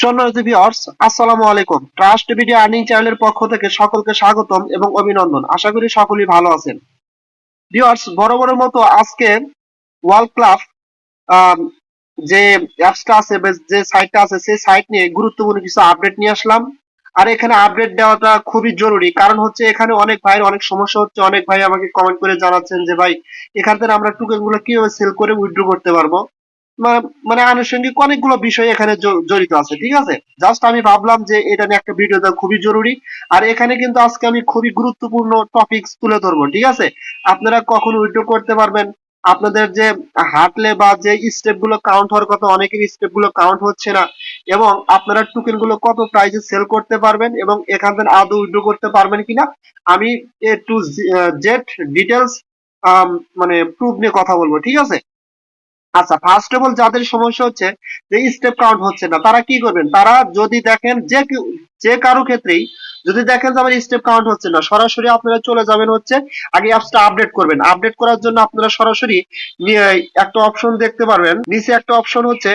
সম্মানিত ভিউয়ার্স, আসসালামু আলাইকুম। ট্রাস্ট ভিডিও আর্নিং চ্যানেলের পক্ষ থেকে সকলকে স্বাগতম এবং অভিনন্দন। আশা করি সকলেই ভালো আছেন। ভিউয়ার্স, বরাবরের মতো আজকে ওয়ার্ল্ড ক্লাব যে অ্যাপসটা আছে বা যে সাইটটা আছে সেই সাইট নিয়ে গুরুত্বপূর্ণ কিছু আপডেট নিয়ে আসলাম। আর এখানে আপডেট দেওয়াটা খুবই জরুরি, কারণ হচ্ছে এখানে অনেক ভাইয়ের অনেক সমস্যা হচ্ছে। অনেক ভাই আমাকে কমেন্ট করে জানাচ্ছেন যে ভাই, এখান থেকে আমরা টোকেন গুলো কিভাবে সেল করে উইথড্র করতে পারবো। মানে আনুষঙ্গিক অনেকগুলো বিষয় এখানে জড়িত আছে, ঠিক আছে। জাস্ট আমি ভাবলাম যে এটা নিয়ে একটা ভিডিও দেওয়া খুবই জরুরি। আর এখানে কিন্তু আজকে আমি খুবই গুরুত্বপূর্ণ টপিকস তুলে ধরবো, ঠিক আছে। আপনারা কখন উইথড্র করতে পারবেন, আপনাদের যে হাঁটলে বা যে স্টেপ গুলো কাউন্ট হওয়ার কথা, অনেকের স্টেপ গুলো কাউন্ট হচ্ছে না, এবং আপনারা টোকেন গুলো কত প্রাইসে সেল করতে পারবেন এবং এখান থেকে আদৌ উইথড্র করতে পারবেন কিনা, আমি এ টু জেড ডিটেলস মানে প্রুফ নিয়ে কথা বলবো, ঠিক আছে। আচ্ছা, ফার্স্ট অফ অল যাদের সমস্যা হচ্ছে যে স্টেপ কাউন্ট হচ্ছে না, তারা কি করবেন? তারা যদি দেখেন যে কারো ক্ষেত্রেই যদি দেখেন যে আমার স্টেপ কাউন্ট হচ্ছে না, সরাসরি আপনারা চলে যাবেন হচ্ছে আগে অ্যাপসটা আপডেট করবেন। আপডেট করার জন্য আপনারা সরাসরি একটা অপশন দেখতে পারবেন, নিচে একটা অপশন হচ্ছে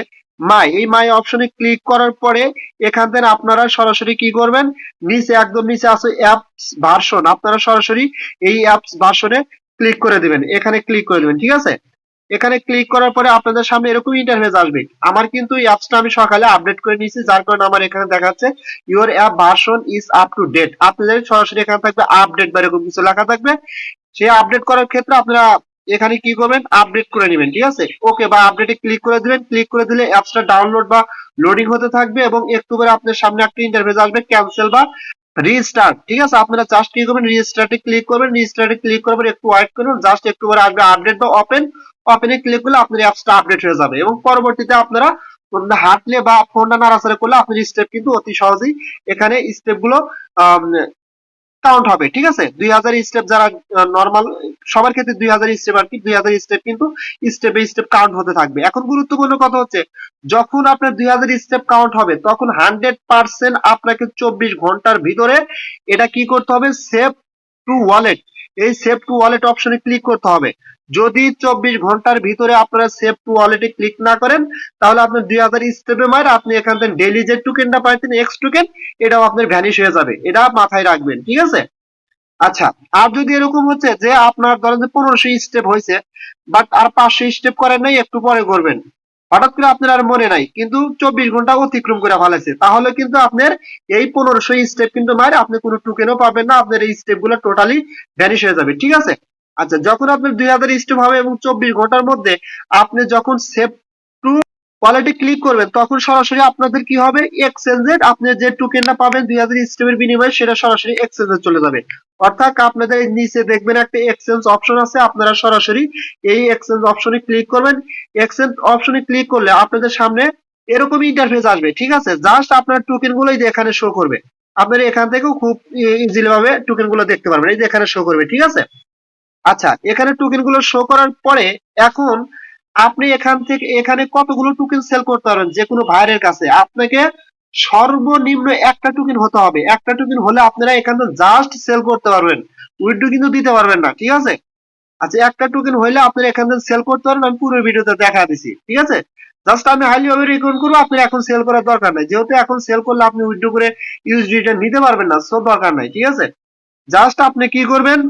এই মাই অপশনে ক্লিক করার পরে এখান থেকে আপনারা সরাসরি কি করবেন, নিচে একদম নিচে আছে অ্যাপস ভার্সন, আপনারা সরাসরি এই অ্যাপস ভার্সনে ক্লিক করে দিবেন, এখানে ক্লিক করে দিবেন, ঠিক আছে। এখানে ক্লিক করার পরে আপনাদের সামনে এরকম ইন্টারফেস আসবে। আমার কিন্তু এই অ্যাপসটা আমি সকালে আপডেট করে নিয়েছি, যার কারণে আমার এখানে দেখাচ্ছে your app version is up to date. আপনাদের সরাসরি এখানে থাকবে আপডেট বা এরকম কিছু লেখা থাকবে। সেই আপডেট করার ক্ষেত্রে আপনারা এখানে কি করবেন, আপডেট করে নেবেন, ঠিক আছে। ওকে বা আপডেটে ক্লিক করে দিবেন। ক্লিক করে দিলে অ্যাপসটা ডাউনলোড বা লোডিং হতে থাকবে এবং একটু করে আপনার সামনে একটা ইন্টারফেস আসবে ক্যান্সেল বা রিস্টার্ট, ঠিক আছে। আপনারা জাস্ট কি করবেন, রিস্টার্টে ক্লিক করবেন। রিস্টার্টে ক্লিক করার পর একটু ওয়েট করুন, জাস্ট একটু পরে আসবে আপডেট বা ওপেনে ক্লিক করলে আপনার অ্যাপসটা আপডেট হয়ে যাবে এবং পরবর্তীতে আপনারা হাঁটলে বা ফোনটা নাড়াচাড়া করলে আপনার স্টেপ কিন্তু অতি সহজেই এখানে স্টেপ গুলো কাউন্ট হবে, ঠিক আছে। 2000 স্টেপ যারা নরমাল, সবার ক্ষেত্রে 2000 স্টেপ আর কি, 2000 স্টেপ কিন্তু স্টেপে স্টেপ কাউন্ট হতে থাকবে। এখন গুরুত্বপূর্ণ কথা হচ্ছে, যখন আপনার 2000 স্টেপ কাউন্ট হবে তখন 100% আপনাকে 24 ঘন্টার ভিতরে এটা কি করতে হবে, সেভ টু ওয়ালেট, এই সেভ টু ওয়ালেট অপশনে ক্লিক করতে হবে। যদি 24 ঘন্টার ভিতরে আপনারা সেভ টু ওয়ালেটে ক্লিক না করেন, তাহলে আপনার 2000 স্টেপে মার আপনি এখান থেকে ডেইলি যে টোকেনটা পাইতেন এক্স টোকেন, এটাও আপনার ভ্যানিশ হয়ে যাবে, এটা মাথায় রাখবেন, ঠিক আছে। আচ্ছা, আর যদি এরকম হচ্ছে যে আপনার ধরেন যে 1500 স্টেপ হয়েছে, বাট আর 500 স্টেপ করেন নাই, একটু পরে করবেন, হঠাৎ করে আপনার আর মনে নাই, কিন্তু 24 ঘন্টা অতিক্রম করে ফেলেছে, তাহলে কিন্তু আপনার এই 1500 স্টেপ কিন্তু মারে আপনি কোনো টোকেনও পাবেন না, আপনার এই স্টেপ গুলো টোটালি ভ্যানিশ হয়ে যাবে, ঠিক আছে। আচ্ছা, যখন আপনার 2000 স্টেপ হবে এবং 24 ঘন্টার মধ্যে আপনি যখন সেভ টু ওয়ালেটে ক্লিক করবেন, তখন সরাসরি আপনাদের কি হবে, এক্সচেঞ্জে আপনি যে টোকেনটা পাবেন 2000 স্টেপের বিনিময়ে, সেটা সরাসরি এক্সচেঞ্জে চলে যাবে। অর্থাৎ আপনাদের নিচে দেখবেন একটা এক্সচেঞ্জ অপশন আছে, আপনারা সরাসরি এই এক্সচেঞ্জ অপশনে ক্লিক করবেন। এক্সচেঞ্জ অপশনে ক্লিক করলে আপনাদের সামনে এরকম ইন্টারফেস আসবে, ঠিক আছে। জাস্ট আপনার টোকেন গুলোই এখানে শো করবে, আপনারা এখান থেকেও খুব ইজিলি ভাবে টোকেন গুলো দেখতে পারবেন, এই যে এখানে শো করবে, ঠিক আছে। আচ্ছা, এখানে টোকেন গুলো শো করার পরে এখন আপনি এখান থেকে এখানে কতগুলো টোকেন সেল করতে পারবেন, যে কোনো ভাইয়ের কাছে আপনাকে সর্বনিম্ন একটা টোকেন হতে হবে। একটা টোকেন হলে আপনারা এখান থেকে জাস্ট সেল করতে পারবেন, উইথড্র কিন্তু দিতে পারবেন না, ঠিক আছে। আচ্ছা, একটা টোকেন হইলে আপনারা এখান থেকে সেল করতে পারবেন, আমি পুরো ভিডিওতে দেখা দিছি, ঠিক আছে। জাস্ট আমি হাইলি ভাবে রিকমেন্ড করবো, আপনার এখন সেল করার দরকার নাই, যেহেতু এখন সেল করলে আপনি উইথড্র করে ইউএসডি নিতে পারবেন না, সো দরকার নাই, ঠিক আছে। জাস্ট আপনি কি করবেন,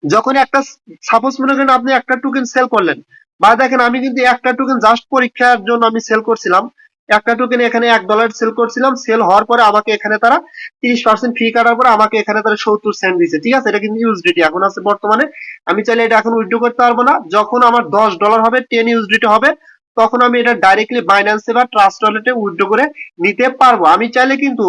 যখন একটা সাপোজ মনে করেন আপনি একটা টোকেন সেল করলেন, বা দেখেন আমি কিন্তু একটা টোকেন জাস্ট পরীক্ষার জন্য আমি সেল করছিলাম, একটা টোকেন এখানে $1 সেল করছিলাম। সেল হওয়ার পরে আমাকে এখানে তারা 30% ফি কাটার পরে আমাকে এখানে তারা 70 সেন্ট দিচ্ছে, ঠিক আছে। এটা কিন্তু ইউএসডিটি এখন আছে বর্তমানে, আমি চাইলে এটা এখন উইথড্র করতে পারবো না। যখন আমার $10 হবে, 10 ইউএসডিটি হবে, তখন আমি এটা ডাইরেক্টলি বাইন্যান্সে বা ট্রাস্ট ওয়ালেটে উইথড্র করে নিতে পারবো। আমি চাইলে কিন্তু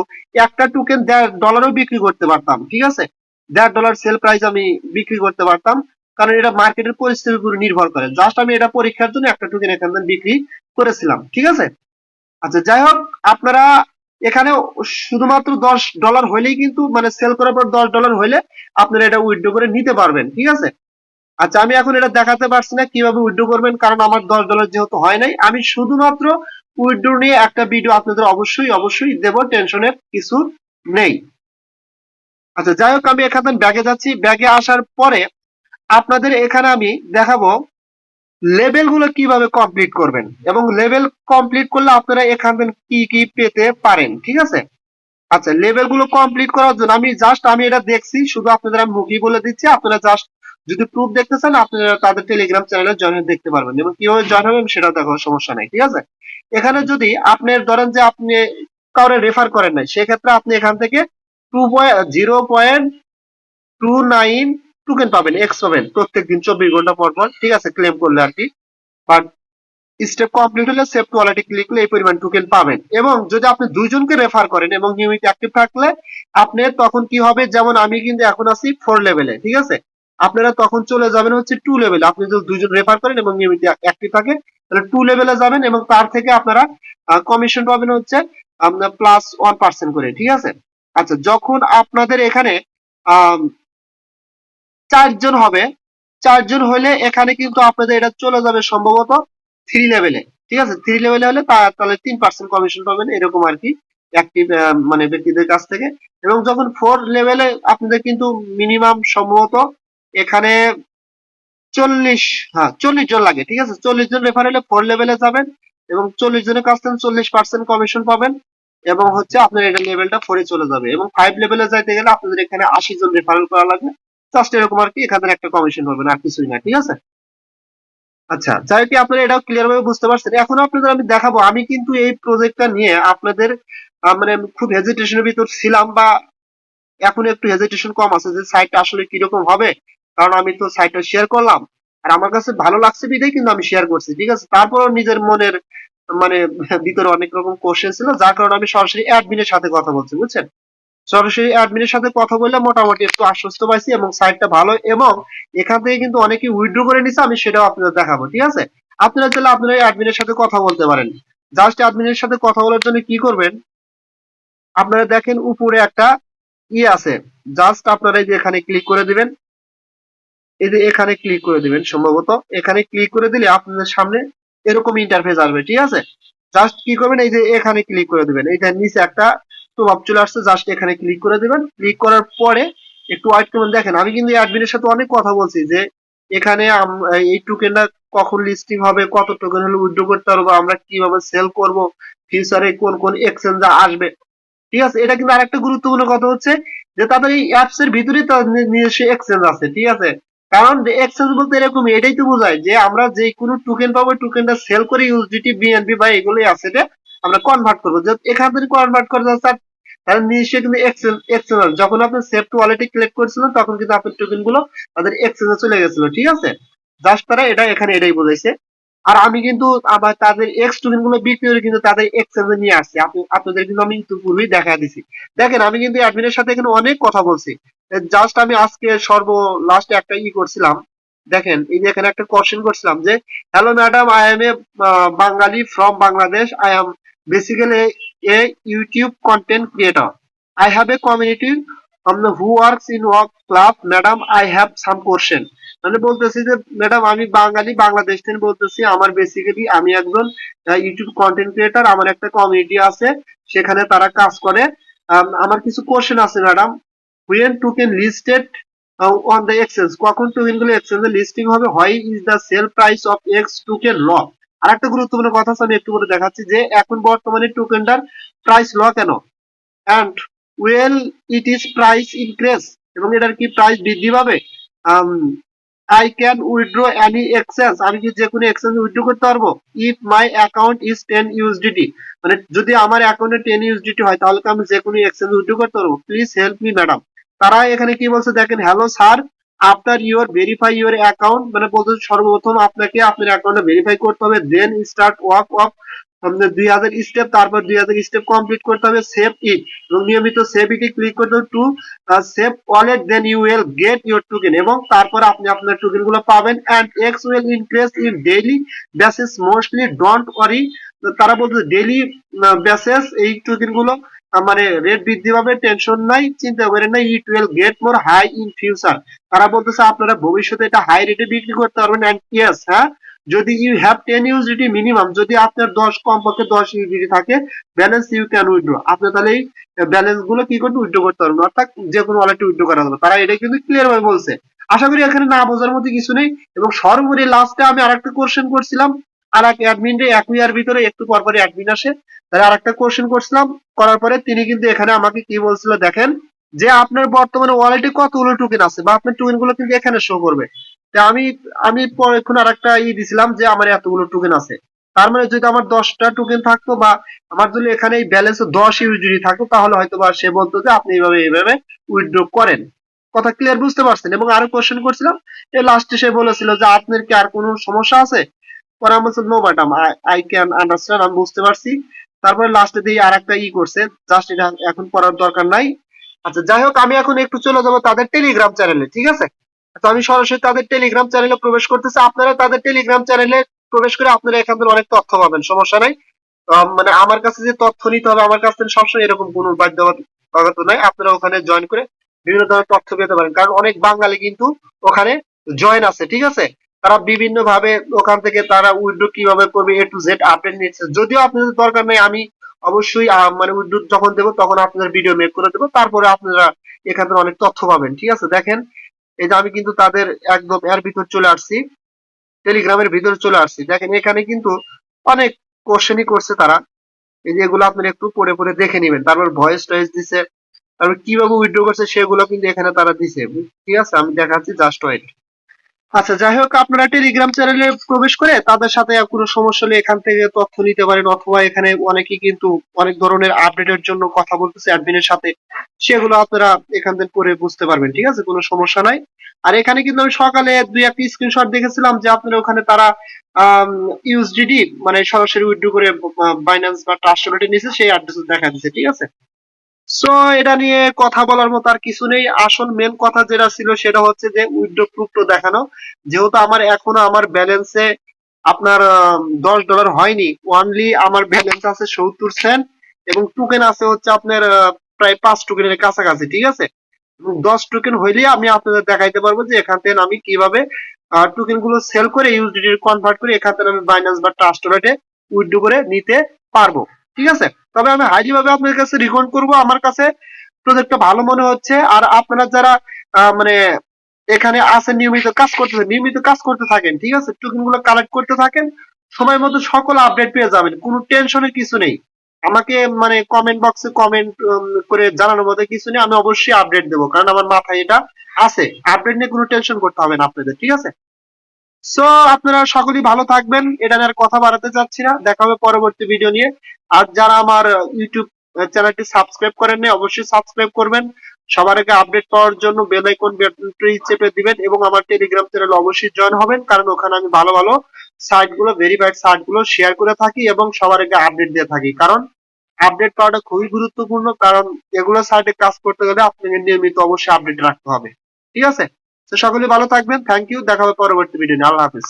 একটা টোকেন $1.5 বিক্রি করতে পারতাম, ঠিক আছে। $1.5 সেল প্রাইস আমি বিক্রি করতে পারতাম, কারণ এটা মার্কেটের পরিস্থিতির উপর নির্ভর করে। জাস্ট আমি এটা পরীক্ষার জন্য একটা টোকেন এখান থেকে বিক্রি করেছিলাম, ঠিক আছে। আচ্ছা, যাই হোক, আপনারা এখানে শুধুমাত্র $10 হইলেই কিন্তু, মানে সেল করার পর $10 হইলে আপনারা এটা উইথড্র করে নিতে পারবেন, ঠিক আছে। আচ্ছা, আমি এখন এটা দেখাতে পারছি না কিভাবে উইথড্র করবেন, কারণ আমার $10 যেহেতু হয় নাই। আমি শুধুমাত্র উইথড্র নিয়ে একটা ভিডিও আপনাদের অবশ্যই অবশ্যই দেব, টেনশনের কিছু নেই। আচ্ছা, যাই হোক, আমি এখানে ব্যাগে যাচ্ছি। ব্যাগে আসার পরে আপনাদের এখানে আমি দেখাবো লেভেল গুলো কিভাবে কমপ্লিট করবেন এবং লেভেল কমপ্লিট করলে আপনারা এখান থেকে কি কি পেতে পারেন, ঠিক আছে। আচ্ছা, লেভেল গুলো কমপ্লিট করার জন্য আমি এটা দেখছি, শুধু আপনাদের আমি মুখে বলে দিচ্ছি, আপনারা জাস্ট যদি প্রুফ দেখতে চান আপনারা তাদের টেলিগ্রাম চ্যানেলে জয়েন হয়ে দেখতে পারবেন এবং কিভাবে জয়েন হবেন সেটাও দেখার সমস্যা নাই, ঠিক আছে। এখানে যদি আপনি ধরেন যে আপনি কাউরে রেফার করেন নাই, সেক্ষেত্রে আপনি এখান থেকে 0.29 টোকেন পাবেন, এক্স পাবেন প্রত্যেকদিন 24 ঘন্টা পর পর, ঠিক আছে, ক্লেম করলে আর কি। বাট স্টেপ কমপ্লিট হলে সেভ টু ওয়ালেটে ক্লিক করলে এই পরিমাণ টোকেন পাবেন। এবং যদি আপনি দুইজনকে রেফার করেন এবং নিয়মিত অ্যাক্টিভ থাকলে আপনি তখন কি হবে, যেমন আমি কিন্তু এখন আছি 4 লেভেলে, ঠিক আছে, আপনারা তখন চলে যাবেন হচ্ছে 2 লেভেলে। আপনি যদি দুইজন রেফার করেন এবং নিয়মিত অ্যাক্টিভ থাকে তাহলে 2 লেভেলে যাবেন এবং তার থেকে আপনারা কমিশন পাবেন হচ্ছে আপনার +1% করে, ঠিক আছে। আচ্ছা, যখন আপনাদের এখানে আহ 4 জন হবে, 4 জন হলে এখানে কিন্তু আপনাদের এটা চলে যাবে সম্ভবত 3 লেভেলে, ঠিক আছে। 3 লেভেলে হলে তাহলে 3% কমিশন পাবেন এরকম আর কি, অ্যাক্টিভ মানে ব্যক্তিদের কাছ থেকে। এবং যখন 4 লেভেলে আপনাদের কিন্তু মিনিমাম সম্ভবত এখানে 40, হ্যাঁ 40 জন লাগে, ঠিক আছে। 40 জন রেফার হলে 4 লেভেলে যাবেন এবং 40 জনের কাছ থেকে 40% কমিশন পাবেন এবং হচ্ছে আপনার এটা লেভেলটা 4-এ চলে যাবে। এবং 5 লেভেলে যাইতে গেলে আপনাদের এখানে 80 জন রেফারেল করা লাগবে, জাস্ট এরকম আর কি, এখানে একটা কমিশন পাবেন আর কিছুই না, ঠিক আছে। আচ্ছা, যাই কি আপনারা এটাও ক্লিয়ার ভাবে বুঝতে পারছেন। এখন আপনাদের আমি দেখাবো, আমি কিন্তু এই প্রজেক্টটা নিয়ে আপনাদের মানে আমি খুব হেজিটেশনের ভিতর ছিলাম, বা এখন একটু হেজিটেশন কম আছে যে সাইটটা আসলে কিরকম হবে, কারণ আমি তো সাইটটা শেয়ার করলাম আর আমার কাছে ভালো লাগছে বিধায় কিন্তু আমি শেয়ার করছি, ঠিক আছে। তারপরও নিজের মনের মানে ভিতরে অনেক রকম কোশ্চেন ছিল, যার কারণে আমি সরাসরি অ্যাডমিনের সাথে কথা বলছি, বুঝছেন। সরাসরি অ্যাডমিনের সাথে কথা বললে মোটামুটি একটু আশ্বস্ত পাইছি এবং সাইটটা ভালো, এবং এখান থেকে কিন্তু অনেকে উইথড্র করে নিছে, আমি সেটাও আপনাদের দেখাবো, ঠিক আছে। আপনারা চাইলে আপনারা অ্যাডমিনের সাথে কথা বলতে পারেন। জাস্ট অ্যাডমিনের সাথে কথা বলার জন্য কি করবেন, আপনারা দেখেন উপরে একটা আছে, জাস্ট আপনারা এই যে এখানে ক্লিক করে দিবেন, এই যে এখানে ক্লিক করে দিবেন, সম্ভবত এখানে ক্লিক করে দিলে আপনাদের সামনে এরকম ইন্টারফেস আসবে, ঠিক আছে। জাস্ট কি করবেন, এই যে এখানে ক্লিক করে দিবেন, এইটার নিচে একটা প্রভাব চলে আসছে, জাস্ট এখানে ক্লিক করে দিবেন। ক্লিক করার পরে একটু ওয়েট করবেন। দেখেন আমি কিন্তু অ্যাডমিনের সাথে অনেক কথা বলছি যে এখানে এই টোকেনটা কখন লিস্টিং হবে, কত টোকেন হলে উইথড্র করতে পারবো, আমরা কিভাবে সেল করব, ফিউচারে কোন কোন এক্সচেঞ্জে আসবে, ঠিক আছে। এটা কিন্তু আরেকটা গুরুত্বপূর্ণ কথা হচ্ছে যে তাদের এই অ্যাপস এর ভিতরেই তাদের নিজস্ব এক্সচেঞ্জ আছে, ঠিক আছে। কারণ এক্সচেঞ্জ বলতে এরকম, এটাই তো বোঝায় যে আমরা যে কোনো টোকেন পাবো, টোকেনটা সেল করে ইউএসডিটি, বিএনবি বা এগুলোই আছে যে আমরা কনভার্ট করবো, যে এখান থেকে কনভার্ট করে যাচ্ছে তাদের নিজস্ব কিন্তু এক্সচেঞ্জ। যখন আপনি সেভ টু ওয়ালেটে ক্লিক করছিলেন তখন কিন্তু আপনার টোকেন গুলো তাদের এক্সচেঞ্জে চলে গেছিল, ঠিক আছে। জাস্ট তারা এটা এখানে এটাই বোঝাইছে। আর আমি কিন্তু আবার তাদের এক্স টোকেন গুলো বিক্রি করে কিন্তু তাদের এক্সচেঞ্জে নিয়ে আসছি, আপনাদের কিন্তু আমি একটু পূর্বেই দেখা দিছি। দেখেন আমি কিন্তু অ্যাডমিনের সাথে এখানে অনেক কথা বলছি। জাস্ট আমি আজকে সর্ব লাস্ট একটা করছিলাম, দেখেন এই যে এখানে একটা কোশ্চেন করছিলাম যে hello madam, I am a Bengali from Bangladesh, I am basically a YouTube content creator, I have a community who works in work club, madam I have some question. মানে বলতেছি যে ম্যাডাম আমি বাঙালি, বাংলাদেশ থেকে বলতেছি, আমার বেসিক্যালি আমি একজন ইউটিউব কন্টেন্ট ক্রিয়েটর, আমার একটা কমিউনিটি আছে, সেখানে তারা কাজ করে। আমার কিছু কোশ্চেন আছে madam, when token listed on the exchange, কখন টোকেন গুলো এক্সচেঞ্জে লিস্টিং হবে, why is the sell price of X token ল। আর একটা গুরুত্বপূর্ণ কথা আছে, আমি একটু করে দেখাচ্ছি যে এখন বর্তমানে টোকেনটার প্রাইস ল কেন, and will it is price increase, এবং এটার কি প্রাইস বৃদ্ধি পাবে। I can withdraw any exchange, আমি কি যে কোনো এক্সচেঞ্জে উইথড্র করতে পারবো, if my account is 10 USDT, মানে যদি আমার অ্যাকাউন্টে 10 USDT হয় তাহলে কি আমি যে কোনো এক্সচেঞ্জে উইথড্র করতে পারবো, প্লিজ হেল্প মি ম্যাডাম। তারা এখানে কি বলছে দেখেন, hello sir, after your verify your account, মানে বলতে সর্বপ্রথম আপনাকে আপনার অ্যাকাউন্টে ভেরিফাই করতে হবে, then start work of 2000 step, তারপর 2000 স্টেপ কমপ্লিট করতে হবে, সেভ ইট, এবং নিয়মিত সেভ ইটে ক্লিক করতে হবে to save wallet, then you will get your token, এবং তারপর আপনি আপনার টোকেন গুলো পাবেন। And X will increase in daily basis, mostly don't worry, তারা বলছে ডেইলি বেসিস এই টোকেন গুলো মানে রেট বৃদ্ধি পাবে, টেনশন নাই, চিন্তা করেন না, it will get more high in future. তারা বলতেছে আপনারা ভবিষ্যতে এটা হাই রেটে বিক্রি করতে পারবেন। এন্ড ইয়েস, হ্যাঁ, যদি ইউ হ্যাভ 10 ইউজিটি মিনিমাম, যদি আপনার 10 কমপক্ষে 10 ইউজিটি থাকে, ব্যালেন্স ইউ ক্যান উইথড্র, আপনি তাহলে এই ব্যালেন্স গুলো কি করতে উইথড্র করতে পারবেন, অর্থাৎ যে কোনো ওয়ালেটে উইথড্র করা যাবে। তারা এটা কিন্তু ক্লিয়ার ভাবে বলছে। আশা করি এখানে না বোঝার মতো কিছু নেই। এবং সর্বোপরি লাস্টে আমি আরেকটা কোশ্চেন করছিলাম, আর এক অ্যাডমিন রে 1 ইয়ার ভিতরে একটু পর পরে অ্যাডমিন আসে, তাহলে আরেকটা কোশ্চেন করছিলাম, করার পরে তিনি কিন্তু এখানে আমাকে কি বলছিল দেখেন, যে আপনার বর্তমানে ওয়ালেটে কতগুলো টোকেন আছে বা আপনার টোকেন গুলো কিন্তু এখানে শো করবে। তা আমি আমি এখন আরেকটা দিছিলাম যে আমার এতগুলো টোকেন আছে, তার মানে যদি আমার 10টা টোকেন থাকতো বা আমার যদি এখানে এই ব্যালেন্স 10 ইউএসডি থাকতো, তাহলে হয়তো বা সে বলতো যে আপনি এইভাবে উইথড্র করেন। কথা ক্লিয়ার বুঝতে পারছেন? এবং আরো কোশ্চেন করছিলাম, লাস্টে সে বলেছিল যে আপনার কি আর কোনো সমস্যা আছে? পরে আমি বলছি no madam, I can understand, আমি বুঝতে পারছি। তারপরে লাস্টে দিয়ে আর একটা করছে, জাস্ট এটা এখন করার দরকার নাই। আচ্ছা যাই হোক, আমি এখন একটু চলে যাবো তাদের টেলিগ্রাম চ্যানেলে, ঠিক আছে? তো আমি সরাসরি তাদের টেলিগ্রাম চ্যানেলে প্রবেশ করতেছি। আপনারা তাদের টেলিগ্রাম চ্যানেলে প্রবেশ করে আপনারা এখান থেকে অনেক তথ্য পাবেন, সমস্যা নাই। মানে আমার কাছে যে তথ্য নিতে হবে, আমার কাছ থেকে সবসময় এরকম কোনো বাধ্যবাধকতা নাই। আপনারা ওখানে জয়েন করে বিভিন্ন ধরনের তথ্য পেতে পারেন, কারণ অনেক বাঙালি কিন্তু ওখানে জয়েন আছে, ঠিক আছে? তারা বিভিন্ন ভাবে ওখান থেকে তারা উইথড্র কিভাবে করবে এ টু জেড আপডেট নিচ্ছে। যদিও আপনাদের দরকার নেই, আমি অবশ্যই মানে উইথড্র যখন দেবো তখন আপনাদের ভিডিও মেক করে দেবো, তারপরে আপনারা এখান থেকে অনেক তথ্য পাবেন, ঠিক আছে? দেখেন, এই যে আমি কিন্তু তাদের একদম এর ভিতর চলে আসছি, টেলিগ্রামের ভিতরে চলে আসছি। দেখেন এখানে কিন্তু অনেক কোশ্চেনই করছে তারা, এই যে এগুলো আপনারা একটু পড়ে পড়ে দেখে নেবেন। তারপর ভয়েস টয়েস দিছে, তারপর কিভাবে উইথড্র করছে সেগুলো কিন্তু এখানে তারা দিছে, ঠিক আছে? আমি দেখাচ্ছি, জাস্ট ওয়েট। আচ্ছা যাই হোক, আপনারা টেলিগ্রাম চ্যানেলে প্রবেশ করে তাদের সাথে কোনো সমস্যা হলে এখান থেকে তথ্য নিতে পারেন, অথবা এখানে অনেকেই কিন্তু অনেক ধরনের আপডেটের জন্য কথা বলতেছে অ্যাডমিনের সাথে, সেগুলো আপনারা এখান থেকে করে বুঝতে পারবেন, ঠিক আছে? কোনো সমস্যা নাই। আর এখানে কিন্তু আমি সকালে 2-1টি স্ক্রিনশট দেখেছিলাম যে আপনারা ওখানে তারা ইউএসডিটি মানে সরাসরি উইথড্র করে বাইন্যান্স বা ট্রাস্ট ওয়ালেটে নিছে, সেই অ্যাড্রেস দেখা দিচ্ছে, ঠিক আছে? সো এটা নিয়ে কথা বলার মতো আর কিছু নেই। আসল মেন কথা যেটা ছিল সেটা হচ্ছে যে উইথড্র প্রুফটা দেখানো। যেহেতু আমার এখনো আমার ব্যালেন্সে আপনার $10 হয়নি, অনলি আমার ব্যালেন্স আছে 70 সেন্ট, এবং টোকেন আছে হচ্ছে আপনার প্রায় 5 টোকেনের কাছাকাছি, ঠিক আছে? এবং 10 টোকেন হইলেই আমি আপনাদের দেখাইতে পারবো যে এখান থেকে আমি কিভাবে টোকেন গুলো সেল করে ইউএসডিটি কনভার্ট করে এখান থেকে আমি বাইন্যান্স বা ট্রাস্ট ওয়ালেটে উইথড্র করে নিতে পারবো, ঠিক আছে? তবে আমি হাইলি ভাবে আপনাদের কাছে রিকমেন্ড করবো, আমার কাছে প্রজেক্টটা ভালো মনে হচ্ছে। আর আপনারা যারা মানে এখানে আছেন, নিয়মিত কাজ করতে থাকেন, ঠিক আছে? টোকেন গুলো কালেক্ট করতে থাকেন, সময় মতো সকল আপডেট পেয়ে যাবেন, কোনো টেনশনের কিছু নেই। আমাকে মানে কমেন্ট বক্সে কমেন্ট করে জানানোর মধ্যে কিছু নেই, আমি অবশ্যই আপডেট দেবো, কারণ আমার মাথায় এটা আছে। আপডেট নিয়ে কোনো টেনশন করতে হবে না আপনাদের, ঠিক আছে? সো আপনারা সকলেই ভালো থাকবেন, এটা নিয়ে আর কথা বাড়াতে চাচ্ছি না। দেখা হবে পরবর্তী ভিডিও নিয়ে। আর যারা আমার ইউটিউব চ্যানেলটি সাবস্ক্রাইব করেননি, অবশ্যই সাবস্ক্রাইব করবেন। সবার আগে আপডেট পাওয়ার জন্য বেল আইকন বাটনটি চেপে দিবেন, এবং আমার টেলিগ্রাম চ্যানেলে অবশ্যই জয়েন হবেন, কারণ ওখানে আমি ভালো ভালো সাইট গুলো, ভেরিফাইড সাইট গুলো শেয়ার করে থাকি এবং সবার আগে আপডেট দিয়ে থাকি। কারণ আপডেট পাওয়াটা খুবই গুরুত্বপূর্ণ, কারণ এগুলো সাইটে কাজ করতে গেলে আপনাকে নিয়মিত অবশ্যই আপডেট রাখতে হবে, ঠিক আছে? তো সকলে ভালো থাকবেন, থ্যাংক ইউ, দেখা হবে পরবর্তী ভিডিও নিয়ে। আল্লাহ হাফিজ।